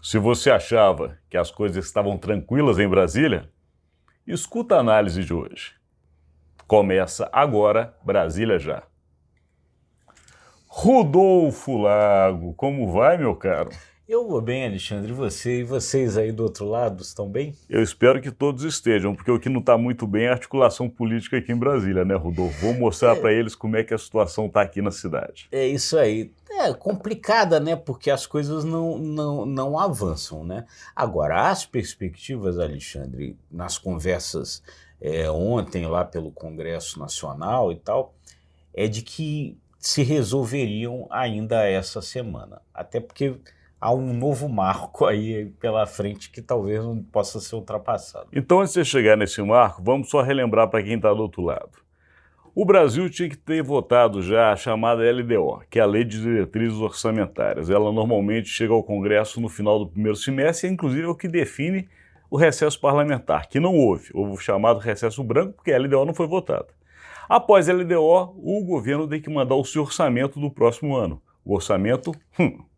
Se você achava que as coisas estavam tranquilas em Brasília, escuta a análise de hoje. Começa agora Brasília Já. Rodolfo Lago, como vai, meu caro? Eu vou bem, Alexandre, e você? E vocês aí do outro lado estão bem? Eu espero que todos estejam, porque o que não está muito bem é a articulação política aqui em Brasília, né, Rodolfo? Vou mostrar para eles como é que a situação está aqui na cidade. É isso aí. É complicada, né? Porque as coisas não avançam, né? Agora, as perspectivas, Alexandre, nas conversas ontem lá pelo Congresso Nacional e tal, é de que se resolveriam ainda essa semana. Até porque há um novo marco aí pela frente que talvez não possa ser ultrapassado. Então, antes de chegar nesse marco, vamos só relembrar para quem está do outro lado. O Brasil tinha que ter votado já a chamada LDO, que é a Lei de Diretrizes Orçamentárias. Ela normalmente chega ao Congresso no final do primeiro semestre e, inclusive, é o que define o recesso parlamentar, que não houve. Houve o chamado recesso branco, porque a LDO não foi votada. Após a LDO, o governo tem que mandar o seu orçamento do próximo ano. O orçamento,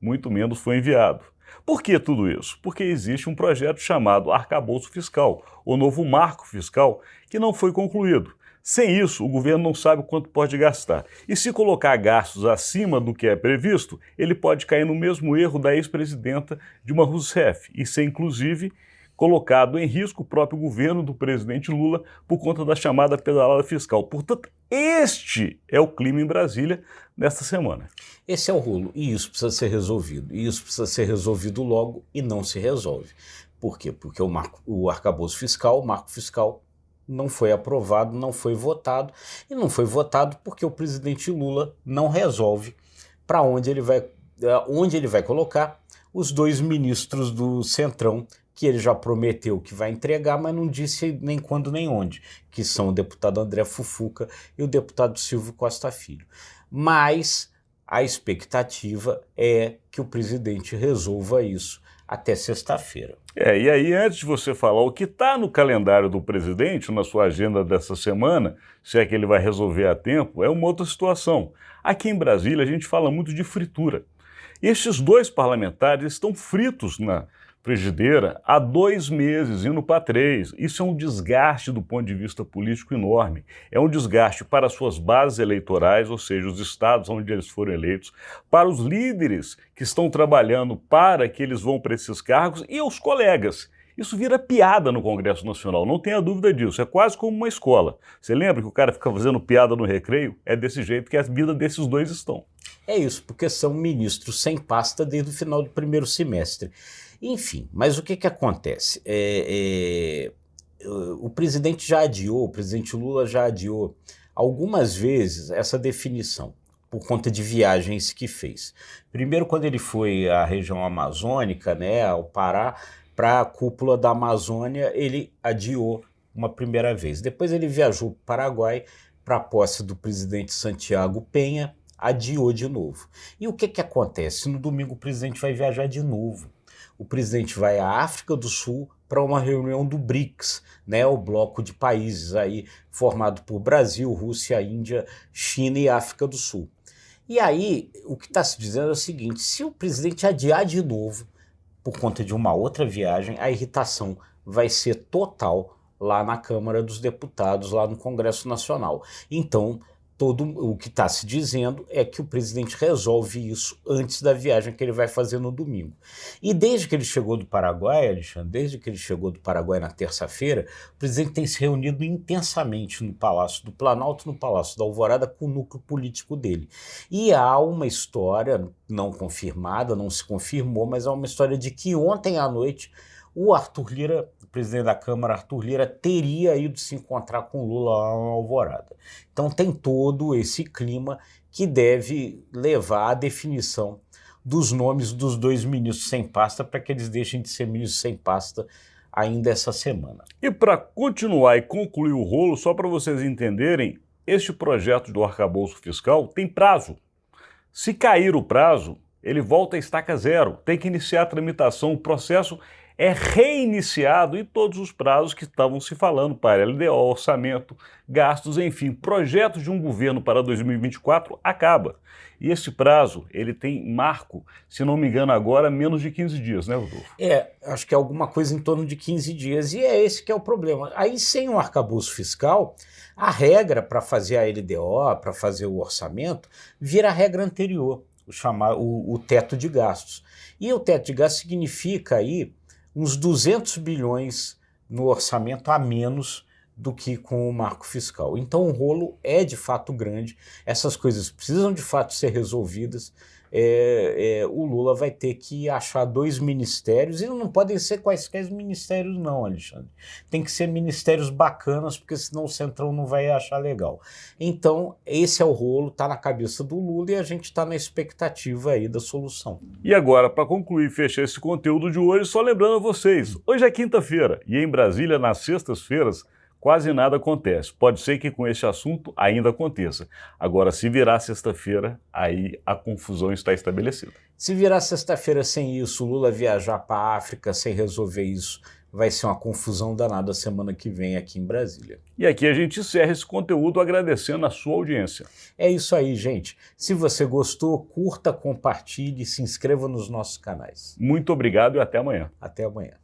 muito menos, foi enviado. Por que tudo isso? Porque existe um projeto chamado Arcabouço Fiscal, o novo marco fiscal, que não foi concluído. Sem isso, o governo não sabe quanto pode gastar. E se colocar gastos acima do que é previsto, ele pode cair no mesmo erro da ex-presidenta Dilma Rousseff e ser, inclusive, colocado em risco o próprio governo do presidente Lula por conta da chamada pedalada fiscal. Portanto, este é o clima em Brasília nesta semana. Esse é o rolo, e isso precisa ser resolvido. E isso precisa ser resolvido logo e não se resolve. Por quê? Porque o arcabouço fiscal, o marco fiscal, não foi aprovado, não foi votado, e não foi votado porque o presidente Lula não resolve para onde ele vai colocar os dois ministros do Centrão, que ele já prometeu que vai entregar, mas não disse nem quando nem onde, que são o deputado André Fufuca e o deputado Silvio Costa Filho. Mas a expectativa é que o presidente resolva isso até sexta-feira. E aí, antes de você falar o que está no calendário do presidente, na sua agenda dessa semana, se é que ele vai resolver a tempo, é uma outra situação. Aqui em Brasília, a gente fala muito de fritura. Estes dois parlamentares estão fritos na frigideira há 2 meses, indo para 3. Isso é um desgaste do ponto de vista político enorme. É um desgaste para as suas bases eleitorais, ou seja, os estados onde eles foram eleitos, para os líderes que estão trabalhando para que eles vão para esses cargos e aos colegas. Isso vira piada no Congresso Nacional, não tenha dúvida disso. É quase como uma escola. Você lembra que o cara fica fazendo piada no recreio? É desse jeito que a vida desses dois estão. É isso, porque são ministros sem pasta desde o final do primeiro semestre. Enfim, mas o que acontece? O presidente já adiou, o presidente Lula já adiou algumas vezes essa definição, por conta de viagens que fez. Primeiro, quando ele foi à região amazônica, né, ao Pará, para a cúpula da Amazônia, ele adiou uma primeira vez. Depois ele viajou para o Paraguai para a posse do presidente Santiago Penha, adiou de novo. E o que acontece? No domingo o presidente vai viajar de novo. O presidente vai à África do Sul para uma reunião do BRICS, né, o bloco de países aí formado por Brasil, Rússia, Índia, China e África do Sul. E aí, o que está se dizendo é o seguinte: se o presidente adiar de novo, por conta de uma outra viagem, a irritação vai ser total lá na Câmara dos Deputados, lá no Congresso Nacional. Então, todo o que está se dizendo é que o presidente resolve isso antes da viagem que ele vai fazer no domingo. E desde que ele chegou do Paraguai, Alexandre, desde que ele chegou do Paraguai na terça-feira, o presidente tem se reunido intensamente no Palácio do Planalto, no Palácio da Alvorada, com o núcleo político dele. E há uma história não confirmada, não se confirmou, mas há uma história de que ontem à noite o Arthur Lira, o presidente da Câmara, Arthur Lira, teria ido se encontrar com Lula lá na Alvorada. Então tem todo esse clima que deve levar à definição dos nomes dos dois ministros sem pasta para que eles deixem de ser ministros sem pasta ainda essa semana. E para continuar e concluir o rolo, só para vocês entenderem, este projeto do arcabouço fiscal tem prazo. Se cair o prazo, ele volta a estaca zero, tem que iniciar a tramitação, o processo é reiniciado e todos os prazos que estavam se falando para LDO, orçamento, gastos, enfim, projetos de um governo para 2024 acaba. E esse prazo, ele tem marco, se não me engano agora, menos de 15 dias, né, Rodolfo? Acho que é alguma coisa em torno de 15 dias, e é esse que é o problema. Aí, sem o arcabouço fiscal, a regra para fazer a LDO, para fazer o orçamento, vira a regra anterior, o teto de gastos. E o teto de gastos significa aí uns 200 bilhões no orçamento a menos do que com o marco fiscal. Então o rolo é de fato grande, essas coisas precisam de fato ser resolvidas. O Lula vai ter que achar 2 ministérios, e não podem ser quaisquer ministérios não, Alexandre. Tem que ser ministérios bacanas, porque senão o Centrão não vai achar legal. Então esse é o rolo, está na cabeça do Lula e a gente está na expectativa aí da solução. E agora, para concluir e fechar esse conteúdo de hoje, só lembrando a vocês, hoje é quinta-feira e em Brasília, nas sextas-feiras, quase nada acontece. Pode ser que com esse assunto ainda aconteça. Agora, se virar sexta-feira, aí a confusão está estabelecida. Se virar sexta-feira sem isso, Lula viajar para a África sem resolver isso, vai ser uma confusão danada semana que vem aqui em Brasília. E aqui a gente encerra esse conteúdo agradecendo a sua audiência. É isso aí, gente. Se você gostou, curta, compartilhe e se inscreva nos nossos canais. Muito obrigado e até amanhã. Até amanhã.